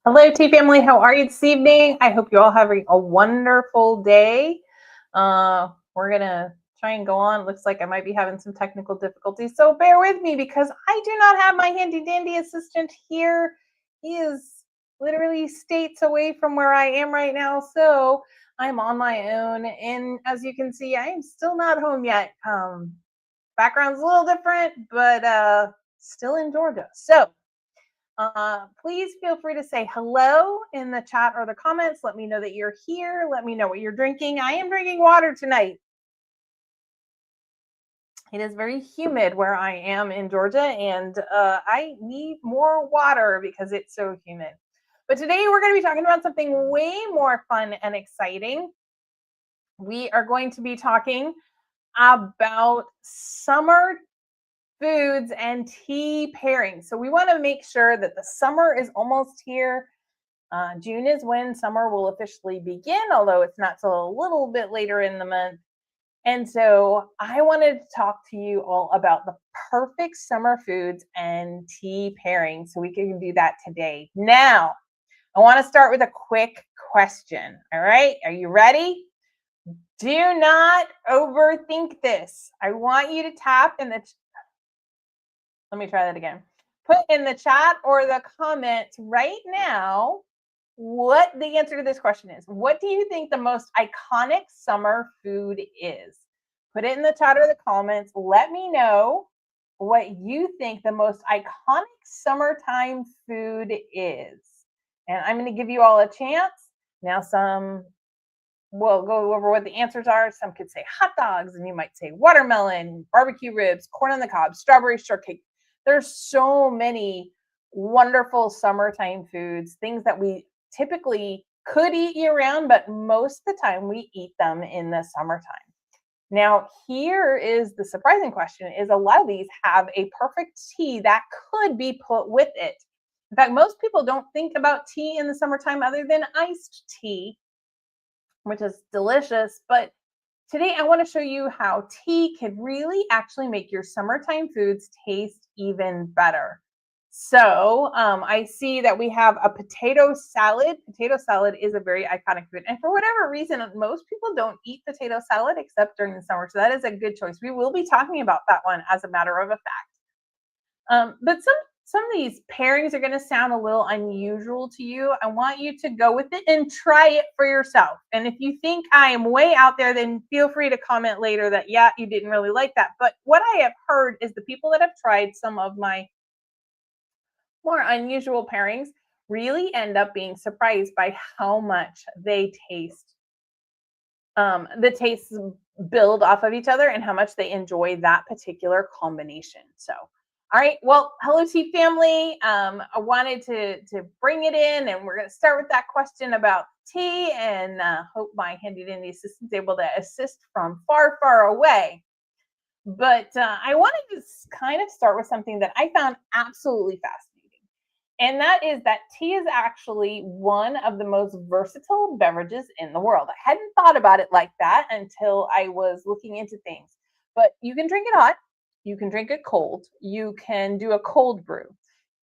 Hello, Tea Family. How are you this evening? I hope you're all having a wonderful day. We're going to try and go on. Looks like I might be having some technical difficulties. So bear with me because I do not have my handy dandy assistant here. He is literally states away from where I am right now. So I'm on my own. And as you can see, I am still not home yet. Background's a little different, but still in Georgia. So please feel free to say hello in the chat or the comments. Let me know that you're here. Let me know what you're drinking. I am drinking water tonight. It is very humid where I am in Georgia, and I need more water because it's so humid. But today we're going to be talking about something way more fun and exciting. We are going to be talking about summer foods and tea pairings. So we want to make sure that the summer is almost here. June is when summer will officially begin, although it's not till a little bit later in the month. And so I wanted to talk to you all about the perfect summer foods and tea pairing. So we can do that today. Now, I want to start with a quick question. All right. Are you ready? Do not overthink this. I want you to tap in the let me try that again. Put in the chat or the comments right now what the answer to this question is. What do you think the most iconic summer food is? Put it in the chat or the comments. Let me know what you think the most iconic summertime food is. And I'm going to give you all a chance. Now, we'll go over what the answers are. Some could say hot dogs, and you might say watermelon, barbecue ribs, corn on the cob, strawberry shortcake. There's so many wonderful summertime foods, things that we typically could eat year round, but most of the time we eat them in the summertime. Now, here is the surprising question is a lot of these have a perfect tea that could be put with it. In fact, most people don't think about tea in the summertime other than iced tea, which is delicious. But today I want to show you how tea can really actually make your summertime foods taste even better. So I see that we have a potato salad. Potato salad is a very iconic food. And for whatever reason, most people don't eat potato salad except during the summer. So that is a good choice. We will be talking about that one as a matter of a fact. But some of these pairings are going to sound a little unusual to you. I want you to go with it and try it for yourself. And if you think I am way out there, then feel free to comment later that, yeah, you didn't really like that. But what I have heard is the people that have tried some of my more unusual pairings really end up being surprised by how much they taste. The tastes build off of each other and how much they enjoy that particular combination. So all right, well, hello tea family. I wanted to bring it in, and we're going to start with that question about tea, and hope my handy dandy assistant's able to assist from far, far away. But I wanted to kind of start with something that I found absolutely fascinating, and that is that tea is actually one of the most versatile beverages in the world. I hadn't thought about it like that until I was looking into things, but you can drink it hot. You can drink it cold. You can do a cold brew.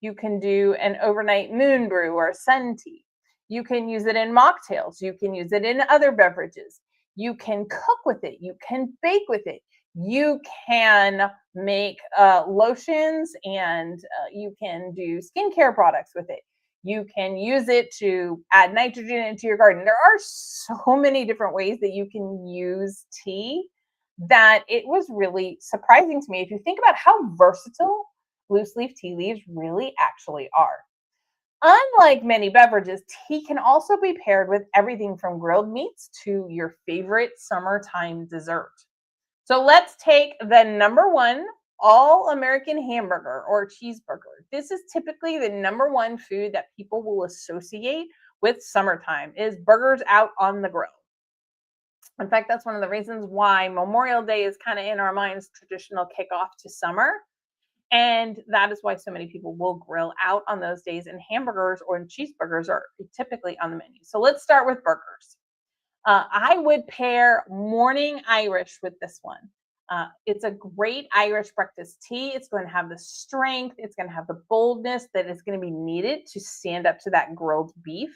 You can do an overnight moon brew or sun tea. You can use it in mocktails. You can use it in other beverages. You can cook with it. You can bake with it. You can make lotions, and you can do skincare products with it. You can use it to add nitrogen into your garden. There are so many different ways that you can use tea that it was really surprising to me if you think about how versatile loose leaf tea leaves really actually are. Unlike many beverages, tea can also be paired with everything from grilled meats to your favorite summertime dessert. So let's take the number one all-American hamburger or cheeseburger. This is typically the number one food that people will associate with summertime is burgers out on the grill. In fact, that's one of the reasons why Memorial Day is kind of in our minds, traditional kickoff to summer. And that is why so many people will grill out on those days, and hamburgers or cheeseburgers are typically on the menu. So let's start with burgers. I would pair morning Irish with this one. It's a great Irish breakfast tea. It's going to have the strength, it's going to have the boldness that is going to be needed to stand up to that grilled beef.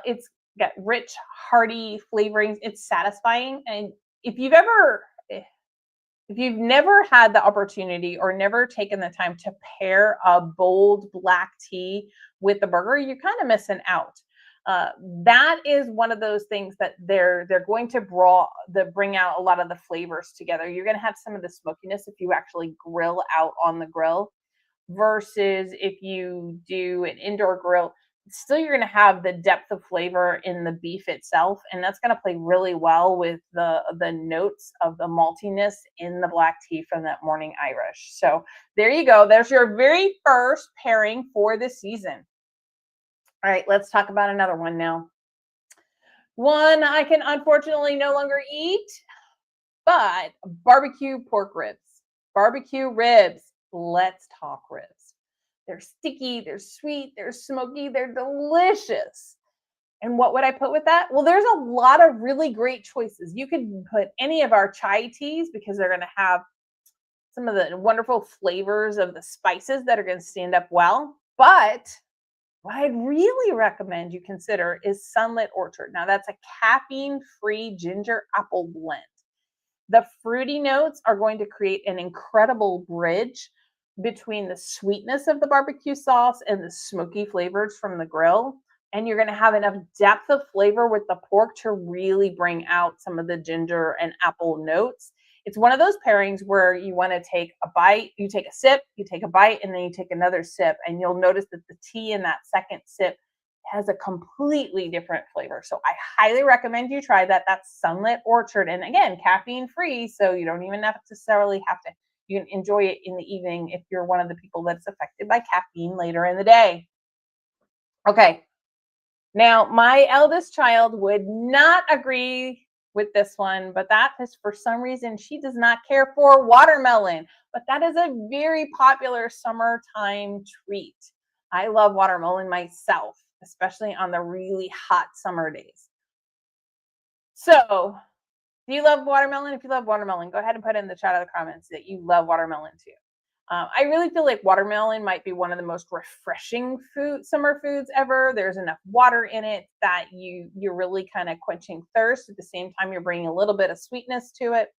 It's got rich, hearty flavorings. It's satisfying. And if you've ever, if you've never had the opportunity or never taken the time to pair a bold black tea with the burger, you're kind of missing out. That is one of those things that they're going to bring out a lot of the flavors together. You're going to have some of the smokiness if you actually grill out on the grill versus if you do an indoor grill. Still, you're going to have the depth of flavor in the beef itself, and that's going to play really well with the notes of the maltiness in the black tea from that morning Irish. So there you go. There's your very first pairing for the season. All right, let's talk about another one now. One I can unfortunately no longer eat, but barbecue pork ribs. Barbecue ribs. Let's talk ribs. They're sticky, they're sweet, they're smoky, they're delicious. And what would I put with that? Well, there's a lot of really great choices. You could put any of our chai teas because they're going to have some of the wonderful flavors of the spices that are going to stand up well. But what I'd really recommend you consider is Sunlit Orchard. Now, that's a caffeine-free ginger apple blend. The fruity notes are going to create an incredible bridge between the sweetness of the barbecue sauce and the smoky flavors from the grill. And you're going to have enough depth of flavor with the pork to really bring out some of the ginger and apple notes. It's one of those pairings where you want to take a bite, you take a sip, you take a bite, and then you take another sip. And you'll notice that the tea in that second sip has a completely different flavor. So I highly recommend you try that. That's Sunlit Orchard. And again, caffeine free. So you don't even necessarily have to, you can enjoy it in the evening if you're one of the people that's affected by caffeine later in the day. Okay. Now, my eldest child would not agree with this one, but that is for some reason she does not care for watermelon. But that is a very popular summertime treat. I love watermelon myself, especially on the really hot summer days. So, do you love watermelon? If you love watermelon, go ahead and put in the chat of the comments that you love watermelon too. I really feel like watermelon might be one of the most refreshing summer foods ever. There's enough water in it that you're really kind of quenching thirst. At the same time, you're bringing a little bit of sweetness to it.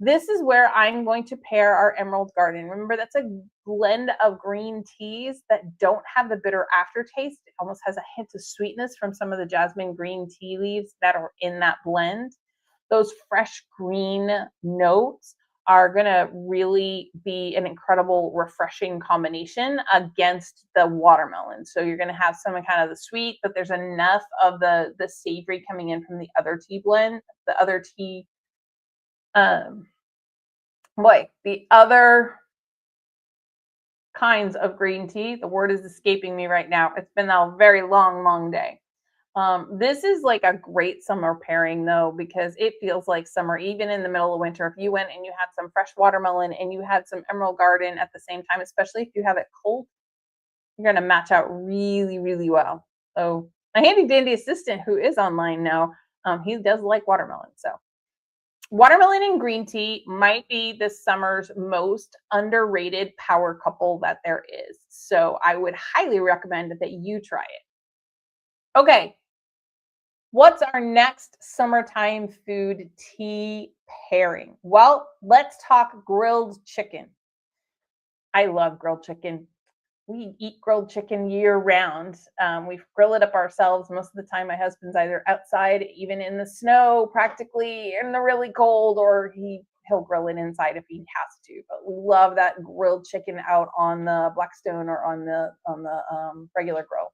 This is where I'm going to pair our Emerald Garden. Remember, that's a blend of green teas that don't have the bitter aftertaste. It almost has a hint of sweetness from some of the jasmine green tea leaves that are in that blend. Those fresh green notes are going to really be an incredible refreshing combination against the watermelon. So you're going to have some kind of the sweet, but there's enough of the savory coming in from the other tea blend, the other tea, the other kinds of green tea. The word is escaping me right now. It's been a very long day. This is like a great summer pairing though, because it feels like summer, even in the middle of winter. If you went and you had some fresh watermelon and you had some Emerald Garden at the same time, especially if you have it cold, you're going to match out really, really well. So my handy dandy assistant who is online now, he does like watermelon. So watermelon and green tea might be this summer's most underrated power couple that there is. So I would highly recommend that you try it. Okay. What's our next summertime food tea pairing? Well, let's talk grilled chicken. I love grilled chicken. We eat grilled chicken year round. We grill it up ourselves. Most of the time, my husband's either outside, even in the snow, practically in the really cold, or he'll grill it inside if he has to. But we love that grilled chicken out on the Blackstone or on the regular grill.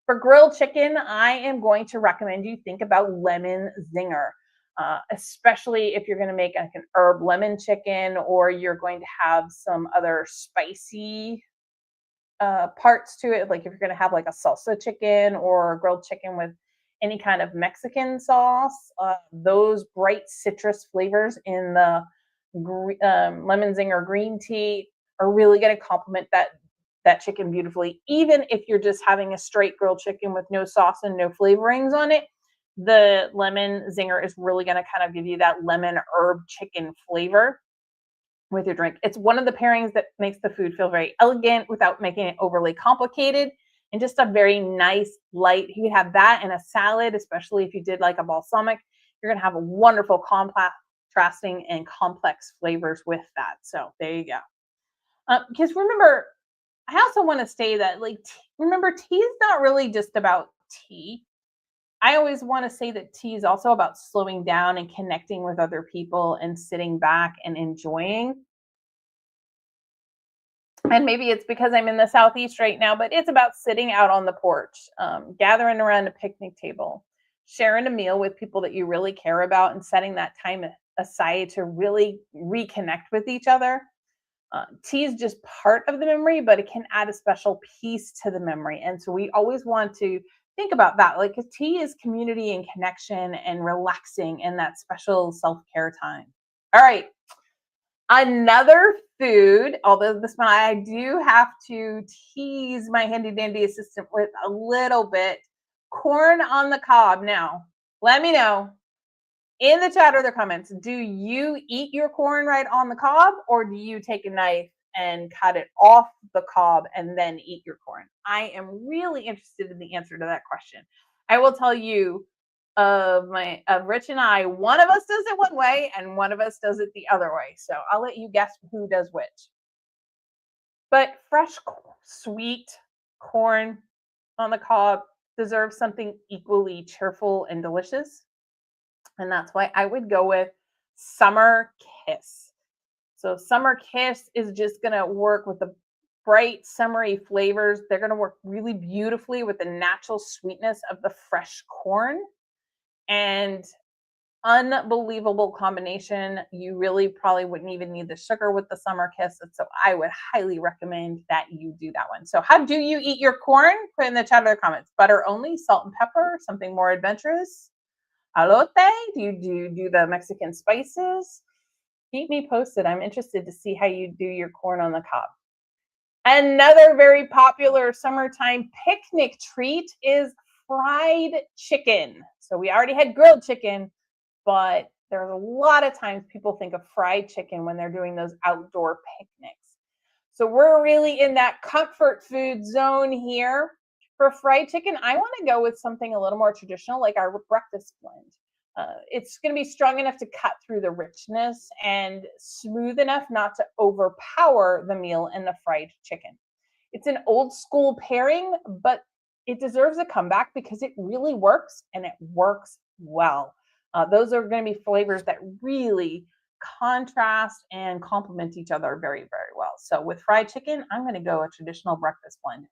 For grilled chicken, I am going to recommend you think about lemon zinger, especially if you're going to make like an herb lemon chicken or you're going to have some other spicy parts to it. Like if you're going to have like a salsa chicken or grilled chicken with any kind of Mexican sauce, those bright citrus flavors in the lemon zinger green tea are really going to complement that chicken beautifully. Even if you're just having a straight grilled chicken with no sauce and no flavorings on it, The lemon zinger is really going to kind of give you that lemon herb chicken flavor with your drink. It's one of the pairings that makes the food feel very elegant without making it overly complicated, and just a very nice, light. You could have that in a salad, especially if you did like a balsamic. You're going to have a wonderful contrasting and complex flavors with that. So there you go. Because remember, I also want to say that, like, remember, tea is not really just about tea. I always want to say that tea is also about slowing down and connecting with other people and sitting back and enjoying. And maybe it's because I'm in the Southeast right now, but it's about sitting out on the porch, gathering around a picnic table, sharing a meal with people that you really care about, and setting that time aside to really reconnect with each other. Tea is just part of the memory, but it can add a special piece to the memory. And so we always want to think about that. Like, tea is community and connection and relaxing and that special self-care time. All right. Another food, although this one I do have to tease my handy dandy assistant with a little bit, corn on the cob. Now, let me know in the chat or the comments, do you eat your corn right on the cob, or do you take a knife and cut it off the cob and then eat your corn? I am really interested in the answer to that question. I will tell you, of Rich and I, one of us does it one way and one of us does it the other way. So I'll let you guess who does which. But fresh, sweet corn on the cob deserves something equally cheerful and delicious. And that's why I would go with Summer Kiss. So Summer Kiss is just going to work with the bright summery flavors. They're going to work really beautifully with the natural sweetness of the fresh corn, and unbelievable combination. You really probably wouldn't even need the sugar with the Summer Kiss. So I would highly recommend that you do that one. So how do you eat your corn? Put in the chat or the comments. Butter only, salt and pepper, something more adventurous? Alote? Do you do the Mexican spices? Keep me posted. I'm interested to see how you do your corn on the cob. Another very popular summertime picnic treat is fried chicken. So we already had grilled chicken, but there's a lot of times people think of fried chicken when they're doing those outdoor picnics. So we're really in that comfort food zone here. For fried chicken, I want to go with something a little more traditional, like our breakfast blend. It's going to be strong enough to cut through the richness and smooth enough not to overpower the meal in the fried chicken. It's an old school pairing, but it deserves a comeback because it really works, and it works well. Those are going to be flavors that really contrast and complement each other very, very well. So with fried chicken, I'm going to go a traditional breakfast blend.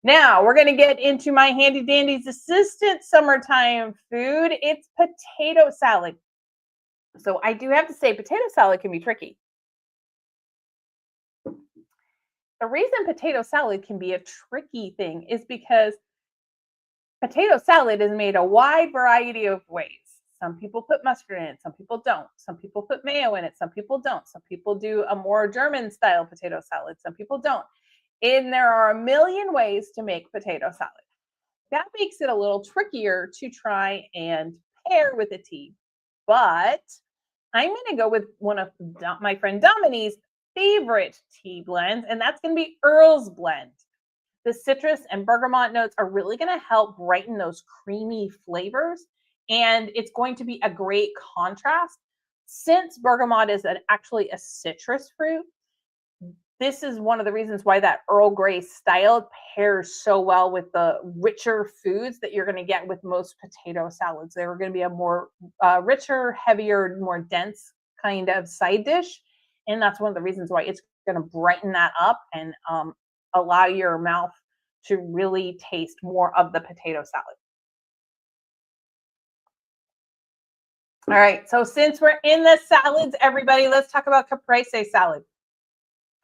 Now we're going to get into my handy dandy's assistant summertime food. It's potato salad. So I do have to say, potato salad can be tricky. The reason potato salad can be a tricky thing is because potato salad is made a wide variety of ways. Some people put mustard in it, some people don't. Some people put mayo in it, some people don't. Some people do a more German style potato salad, some people don't. And there are a million ways to make potato salad. That makes it a little trickier to try and pair with a tea. But I'm going to go with one of my friend Dominique's favorite tea blends, and that's going to be Earl's Blend. The citrus and bergamot notes are really going to help brighten those creamy flavors, and it's going to be a great contrast. Since bergamot is actually a citrus fruit, this is one of the reasons why that Earl Grey style pairs so well with the richer foods that you're going to get with most potato salads. They're going to be a more richer, heavier, more dense kind of side dish. And that's one of the reasons why it's going to brighten that up and allow your mouth to really taste more of the potato salad. All right, so since we're in the salads, everybody, let's talk about caprese salad.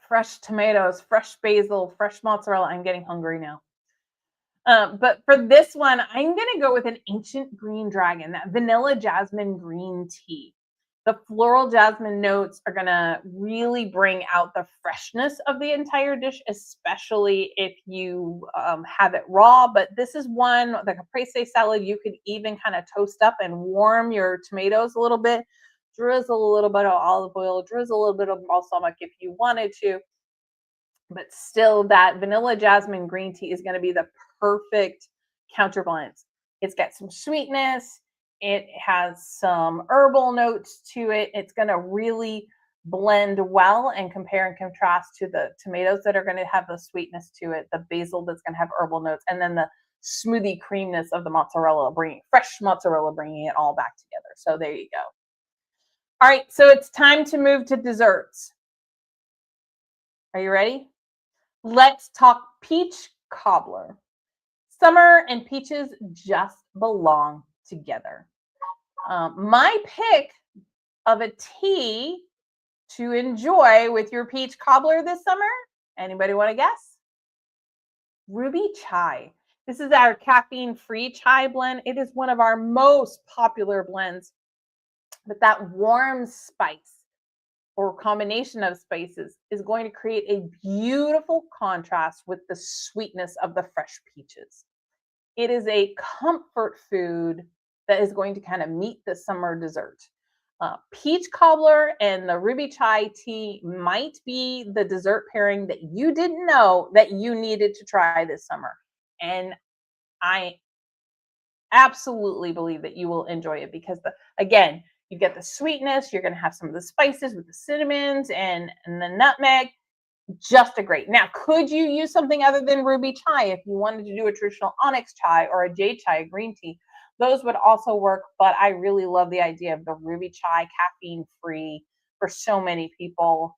Fresh tomatoes, fresh basil, fresh mozzarella. I'm getting hungry now. But for this one, I'm going to go with an ancient green dragon, that vanilla jasmine green tea. The floral jasmine notes are going to really bring out the freshness of the entire dish, especially if you have it raw. But this is one, the caprese salad, you could even kind of toast up and warm your tomatoes a little bit, drizzle a little bit of olive oil, drizzle a little bit of balsamic if you wanted to. But still, that vanilla jasmine green tea is going to be the perfect counterbalance. It's got some sweetness. It has some herbal notes to it. It's going to really blend well and compare and contrast to the tomatoes that are going to have the sweetness to it, the basil that's going to have herbal notes, and then the smoothie creaminess of the mozzarella, fresh mozzarella, bringing it all back together. So there you go. All right, so it's time to move to desserts. Are you ready? Let's talk peach cobbler. Summer and peaches just belong together. My pick of a tea to enjoy with your peach cobbler this summer, anybody want to guess? Ruby chai. This is our caffeine-free chai blend. It is one of our most popular blends, but that warm spice or combination of spices is going to create a beautiful contrast with the sweetness of the fresh peaches. It is a comfort food that is going to kind of meet the summer dessert. Peach cobbler and the ruby chai tea might be the dessert pairing that you didn't know that you needed to try this summer. And I absolutely believe that you will enjoy it because, again, you get the sweetness, you're going to have some of the spices with the cinnamons and the nutmeg. Just a great. Now, could you use something other than ruby chai if you wanted to do a traditional onyx chai or a jade chai, a green tea? Those would also work, but I really love the idea of the ruby chai, caffeine-free. For so many people,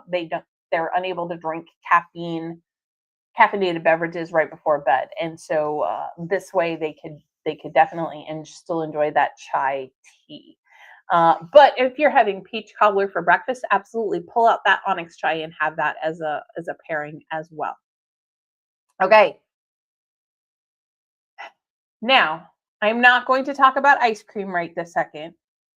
they're unable to drink caffeinated beverages right before bed, and so this way they could definitely still enjoy that chai tea. But if you're having peach cobbler for breakfast, absolutely pull out that onyx chai and have that as a pairing as well. Okay. Now, I'm not going to talk about ice cream right this second,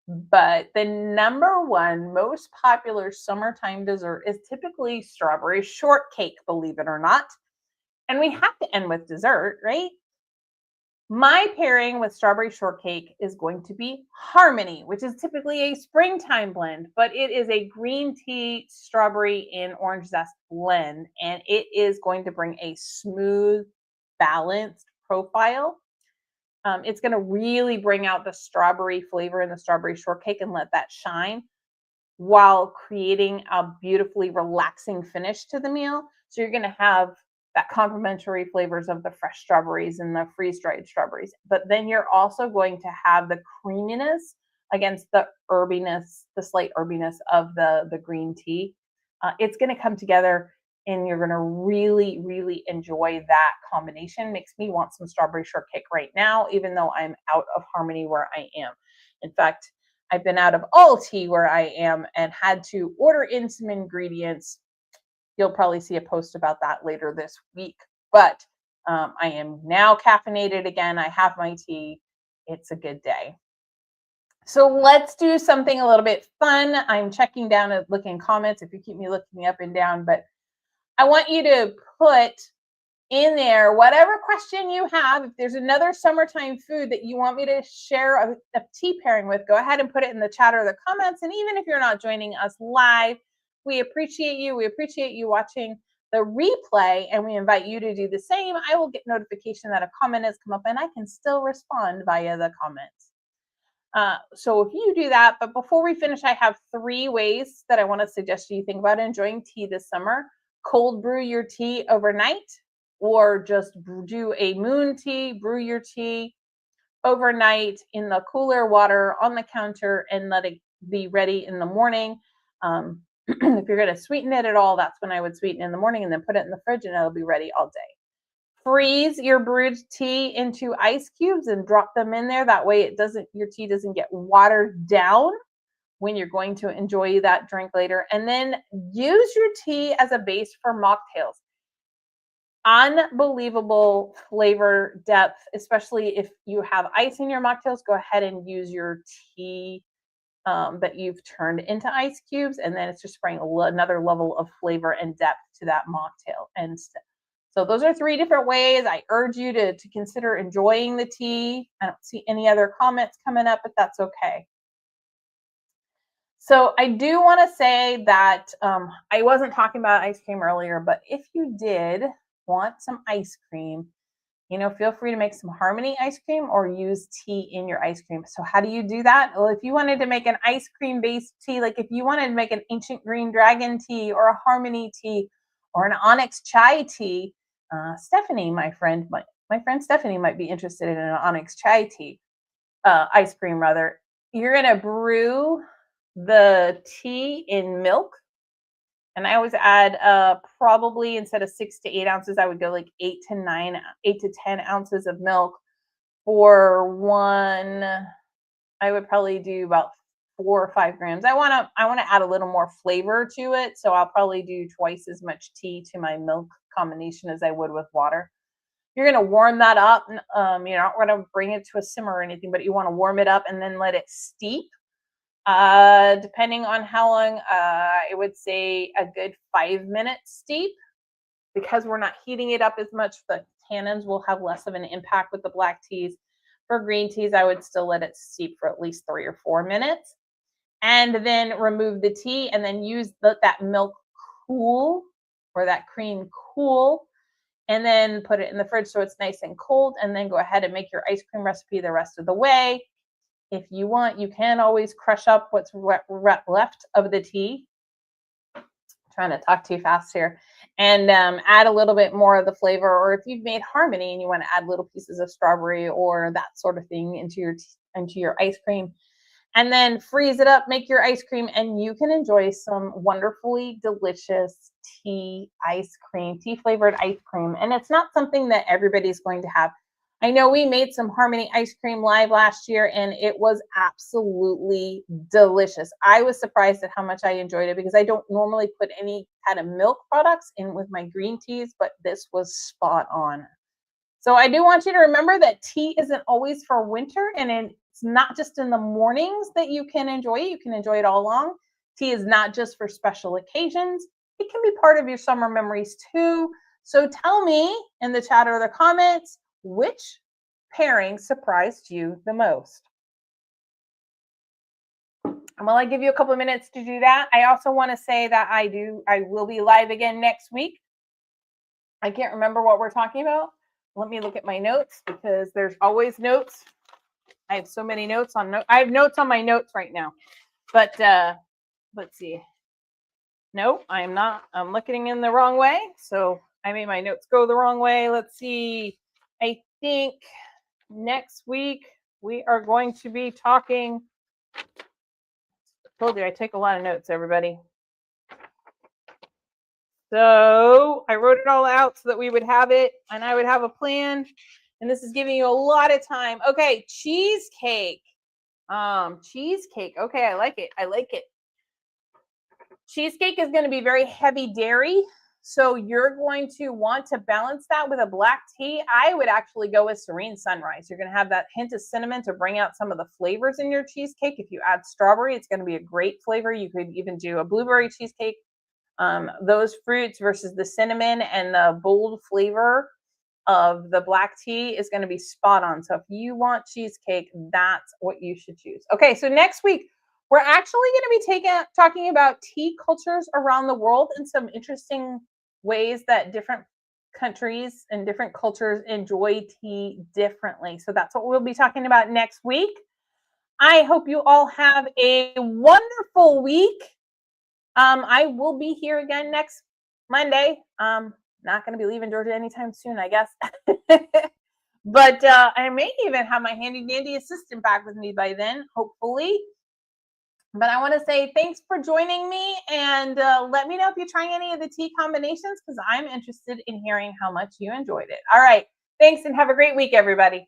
but the number one most popular summertime dessert is typically strawberry shortcake, believe it or not. And we have to end with dessert, right? My pairing with strawberry shortcake is going to be Harmony, which is typically a springtime blend, but it is a green tea, strawberry, and orange zest blend, and it is going to bring a smooth, balanced profile. It's going to really bring out the strawberry flavor in the strawberry shortcake and let that shine while creating a beautifully relaxing finish to the meal. So you're going to have that complementary flavors of the fresh strawberries and the freeze-dried strawberries. But then you're also going to have the creaminess against the herbiness, the slight herbiness of the green tea. It's going to come together and you're going to really, really enjoy that combination. Makes me want some strawberry shortcake right now, even though I'm out of Harmony where I am. In fact, I've been out of all tea where I am and had to order in some ingredients. You'll probably see a post about that later this week. But I am now caffeinated again. I have my tea. It's a good day. So let's do something a little bit fun. I'm checking down and looking comments if you keep me looking up and down, but I want you to put in there whatever question you have. If there's another summertime food that you want me to share a tea pairing with, go ahead and put it in the chat or the comments. And even if you're not joining us live, we appreciate you. We appreciate you watching the replay, and we invite you to do the same. I will get notification that a comment has come up, and I can still respond via the comments. So if you do that, but before we finish, I have 3 ways that I want to suggest you think about enjoying tea this summer. Cold brew your tea overnight, or just do a moon tea, brew your tea overnight in the cooler water on the counter and let it be ready in the morning. If you're going to sweeten it at all, that's when I would sweeten in the morning and then put it in the fridge and it'll be ready all day. Freeze your brewed tea into ice cubes and drop them in there. That way your tea doesn't get watered down when you're going to enjoy that drink later. And then use your tea as a base for mocktails. Unbelievable flavor depth, especially if you have ice in your mocktails. Go ahead and use your tea that you've turned into ice cubes, and then it's just bringing another level of flavor and depth to that mocktail. And so those are 3 different ways. I urge you to consider enjoying the tea. I don't see any other comments coming up, but that's okay. So I do want to say that I wasn't talking about ice cream earlier, but if you did want some ice cream, feel free to make some Harmony ice cream or use tea in your ice cream. So how do you do that? Well, if you wanted to make an ice cream based tea, like if you wanted to make an ancient green dragon tea or a Harmony tea or an onyx chai tea, Stephanie, my friend Stephanie might be interested in an onyx chai tea, ice cream rather. You're going to brew the tea in milk. And I always add probably instead of 6 to 8 ounces, I would go like 8 to 10 ounces of milk for one. I would probably do about 4 or 5 grams. I want to add a little more flavor to it, so I'll probably do twice as much tea to my milk combination as I would with water. You're going to warm that up. You're not going to bring it to a simmer or anything, but you want to warm it up and then let it steep. Depending on how long, I would say a good 5 minutes steep, because we're not heating it up as much. The tannins will have less of an impact with the black teas. For green teas, I would still let it steep for at least 3 or 4 minutes, and then remove the tea and then use that milk cool, or that cream cool, and then put it in the fridge so it's nice and cold, and then go ahead and make your ice cream recipe the rest of the way. If you want, you can always crush up what's left of the tea. I'm trying to talk too fast here. And add a little bit more of the flavor. Or if you've made Harmony and you want to add little pieces of strawberry or that sort of thing into your ice cream, and then freeze it up, make your ice cream, and you can enjoy some wonderfully delicious tea flavored ice cream. And it's not something that everybody's going to have. I know we made some Harmony ice cream live last year, and it was absolutely delicious. I was surprised at how much I enjoyed it, because I don't normally put any kind of milk products in with my green teas, but this was spot on. So I do want you to remember that tea isn't always for winter, and it's not just in the mornings that you can enjoy it. You can enjoy it all along. Tea is not just for special occasions. It can be part of your summer memories too. So tell me in the chat or the comments, which pairing surprised you the most? And while I give you a couple of minutes to do that, I also want to say that I will be live again next week. I can't remember what we're talking about. Let me look at my notes, because there's always notes. I have so many notes I have notes on my notes right now. But let's see. No, I'm not. I'm looking in the wrong way. So I made my notes go the wrong way. Let's see. I think next week we are going to be talking. I told you I take a lot of notes, everybody. So I wrote it all out so that we would have it and I would have a plan. And this is giving you a lot of time. Okay, cheesecake. Cheesecake. Okay, I like it. I like it. Cheesecake is going to be very heavy dairy. So you're going to want to balance that with a black tea. I would actually go with Serene Sunrise. You're going to have that hint of cinnamon to bring out some of the flavors in your cheesecake. If you add strawberry, it's going to be a great flavor. You could even do a blueberry cheesecake. Those fruits versus the cinnamon and the bold flavor of the black tea is going to be spot on. So if you want cheesecake, that's what you should choose. Okay, so next week, we're actually going to be talking about tea cultures around the world and some interesting ways that different countries and different cultures enjoy tea differently. So that's what we'll be talking about next week. I hope you all have a wonderful week. I will be here again next Monday. Not going to be leaving Georgia anytime soon, I guess. But I may even have my handy dandy assistant back with me by then, hopefully. But I want to say thanks for joining me, and let me know if you're trying any of the tea combinations, because I'm interested in hearing how much you enjoyed it. All right. Thanks, and have a great week, everybody.